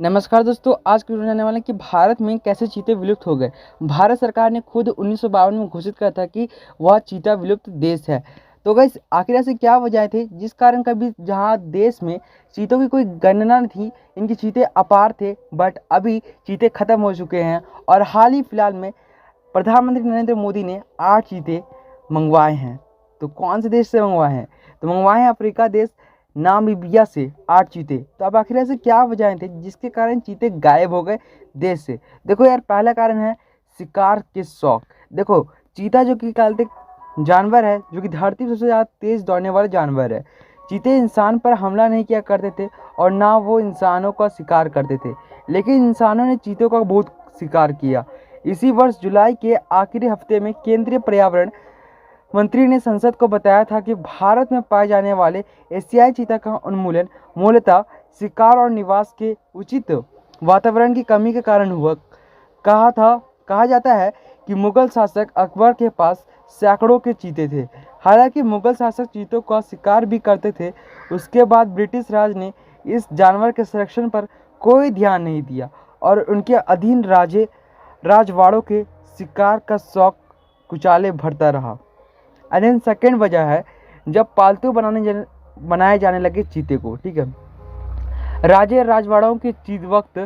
नमस्कार दोस्तों, आज की वीडियो जानने वाले हैं कि भारत में कैसे चीते विलुप्त हो गए। भारत सरकार ने खुद 1952 में घोषित किया था कि वह चीता विलुप्त देश है। तो गाइस, आखिर ऐसे क्या वजह थे जिस कारण कभी जहां देश में चीतों की कोई गणना नहीं थी, इनके चीते अपार थे, बट अभी चीते खत्म हो चुके हैं। और हाल ही फिलहाल में प्रधानमंत्री नरेंद्र मोदी ने 8 चीते मंगवाए हैं। तो कौन से देश से मंगवाए हैं? तो मंगवाए हैं अफ्रीका देश नामीबिया से 8 चीते। तो अब आखिर ऐसे क्या वजह थे जिसके कारण चीते गायब हो गए देश से? देखो यार, पहला कारण है शिकार के शौक। देखो, चीता जो कि कहते जानवर है, जो कि धरती पर सबसे ज़्यादा तेज दौड़ने वाला जानवर है। चीते इंसान पर हमला नहीं किया करते थे और ना वो इंसानों का शिकार करते थे, लेकिन इंसानों ने चीतों का बहुत शिकार किया। इसी वर्ष जुलाई के आखिरी हफ्ते में केंद्रीय पर्यावरण मंत्री ने संसद को बताया था कि भारत में पाए जाने वाले एशियाई चीता का उन्मूलन मूलतः शिकार और निवास के उचित वातावरण की कमी के कारण हुआ। कहा जाता है कि मुगल शासक अकबर के पास सैकड़ों के चीते थे। हालांकि मुगल शासक चीतों का शिकार भी करते थे, उसके बाद ब्रिटिश राज ने इस जानवर के संरक्षण पर कोई ध्यान नहीं दिया और उनके अधीन राजवाड़ों के शिकार का शौक कुचाले भरता रहा। एंड देन सेकेंड वजह है, जब पालतू बनाए जाने लगे चीते को। ठीक है, राजे राजवाड़ों के वक्त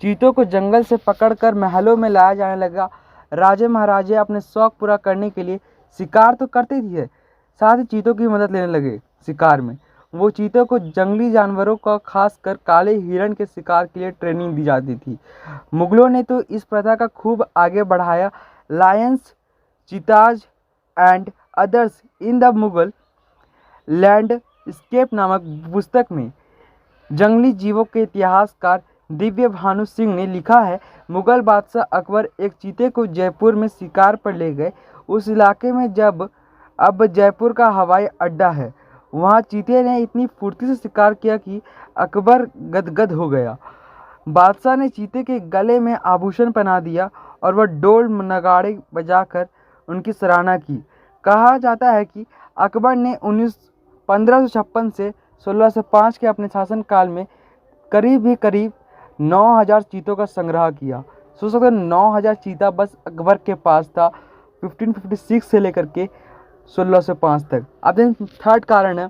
चीतों को जंगल से पकड़कर महलों में लाया जाने लगा। राजे महाराजे अपने शौक पूरा करने के लिए शिकार तो करते ही है, साथ ही चीतों की मदद लेने लगे शिकार में। वो चीतों को जंगली जानवरों का, खासकर काले हिरण के शिकार के लिए ट्रेनिंग दी जाती थी। मुगलों ने तो इस प्रथा का खूब आगे बढ़ाया। Lions, चीताज and others in the Mughal landscape नामक पुस्तक में जंगली जीवों के इतिहासकार दिव्य भानु सिंह ने लिखा है, मुगल बादशाह अकबर एक चीते को जयपुर में शिकार पर ले गए। उस इलाके में अब जयपुर का हवाई अड्डा है, वहाँ चीते ने इतनी फुर्ती से शिकार किया कि अकबर गदगद हो गया। बादशाह ने चीते के गले में आभूषण पहना दिया और वह डोल नगाड़े बजाकर उनकी सराहना की। कहा जाता है कि अकबर ने 1556 से 1605 के अपने शासनकाल में करीब 9000 चीतों का संग्रह किया। सोच सकते 9000 चीता बस अकबर के पास था 1556 से लेकर के 1605 तक। अब देखिए थर्ड कारण है,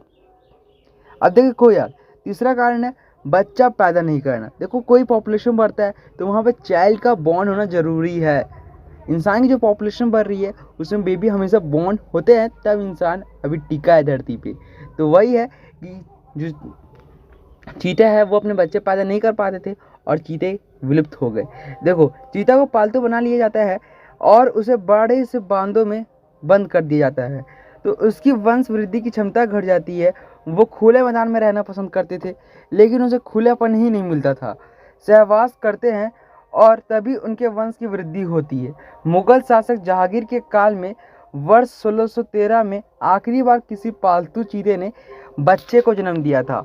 अब देखो यार, तीसरा कारण है बच्चा पैदा नहीं करना। देखो, कोई पॉपुलेशन बढ़ता है तो वहाँ पे चाइल्ड का बॉन्ड होना ज़रूरी है। इंसान की जो पॉपुलेशन बढ़ रही है उसमें बेबी हमेशा बॉन्ड होते हैं, तब इंसान अभी टिका है धरती पे। तो वही है कि जो चीते हैं वो अपने बच्चे पैदा नहीं कर पाते थे और चीते विलुप्त हो गए। देखो, चीता को पालतू बना लिया जाता है और उसे बड़े से बांधों में बंद कर दिया जाता है, तो उसकी वंश वृद्धि की क्षमता घट जाती है। वो खुले मैदान में रहना पसंद करते थे, लेकिन उसे खुलापन ही नहीं मिलता था। सहवास करते हैं और तभी उनके वंश की वृद्धि होती है। मुगल शासक जहांगीर के काल में वर्ष 1613 में आखिरी बार किसी पालतू चीते ने बच्चे को जन्म दिया था।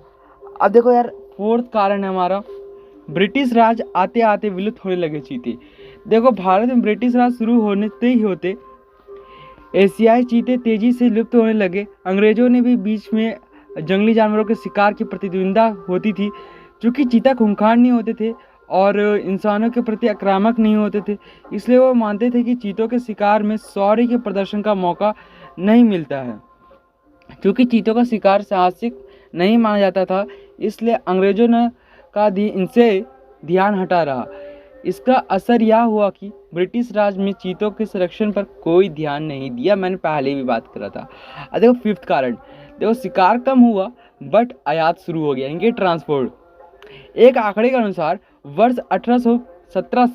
अब देखो यार, फोर्थ कारण है हमारा, ब्रिटिश राज आते आते विलुप्त होने लगे चीते। देखो, भारत में ब्रिटिश राज शुरू होते एशियाई चीते तेजी से लुप्त होने लगे। अंग्रेजों ने भी बीच में जंगली जानवरों के शिकार की प्रतिद्वंद्विता होती थी। चूँकि चीता खूंखार नहीं होते थे और इंसानों के प्रति आक्रामक नहीं होते थे, इसलिए वो मानते थे कि चीतों के शिकार में शौर्य के प्रदर्शन का मौका नहीं मिलता है। क्योंकि चीतों का शिकार साहसिक नहीं माना जाता था, इसलिए अंग्रेजों ने इनसे ध्यान हटा रहा। इसका असर यह हुआ कि ब्रिटिश राज में चीतों के संरक्षण पर कोई ध्यान नहीं दिया। मैंने पहले भी बात करा था। अब देखो फिफ्थ कारण, देखो शिकार कम हुआ बट आयात शुरू हो गया, इनके ट्रांसपोर्ट। एक आंकड़े के अनुसार वर्ष 1870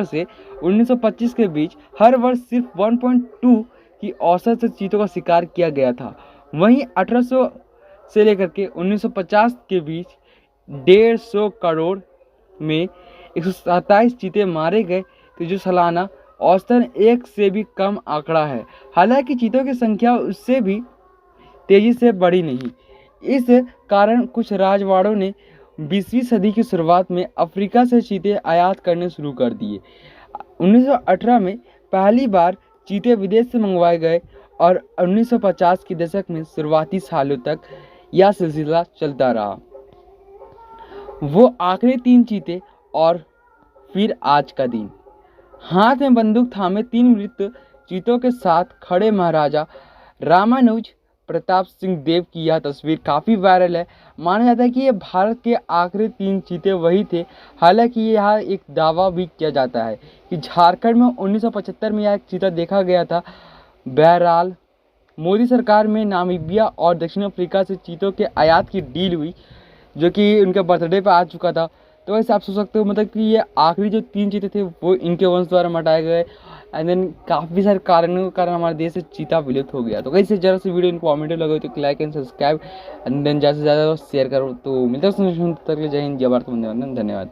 से 1925 के बीच हर वर्ष सिर्फ 1.2 की औसत से चीतों का शिकार किया गया था। वहीं 1800 से लेकर के 1950 के बीच 150 करोड़ में 127 चीते मारे गए, तो जो सालाना औसतन 1 से भी कम आंकड़ा है। हालांकि चीतों की संख्या उससे भी तेजी से बढ़ी नहीं। इस कारण कुछ राजवाड़ों ने 20वीं सदी की शुरुआत में अफ्रीका से चीते आयात करने शुरू कर दिए। 1918 में पहली बार चीते विदेश से मंगवाए गए और 1950 के दशक में शुरुआती सालों तक यह सिलसिला चलता रहा। वो आखिरी 3 चीते और फिर आज का दिन। हाथ में बंदूक थामे 3 मृत चीतों के साथ खड़े महाराजा रामानुज प्रताप सिंह देव की यह तस्वीर काफ़ी वायरल है। माना जाता है कि ये भारत के आखिरी 3 चीते वही थे। हालांकि यहाँ एक दावा भी किया जाता है कि झारखंड में 1975 में यह एक चीता देखा गया था। बहरहाल मोदी सरकार में नामीबिया और दक्षिण अफ्रीका से चीतों के आयात की डील हुई, जो कि उनके बर्थडे पे आ चुका था। तो वैसे आप सोच सकते हो मतलब कि ये आखिरी जो 3 चीते थे वो इनके वंश द्वारा मटाए गए। एंड देन काफ़ी सारे कारणों के कारण हमारे देश से चीता विलुप्त हो गया। तो कैसे जरा सी वीडियो इन्फॉर्मेटिव लगे तो like and subscribe and then ज़्यादा से ज़्यादा शेयर करो। तो मिलते हैं, तक जय हिंद, जय भारत, वंदे मातरम, धन्यवाद।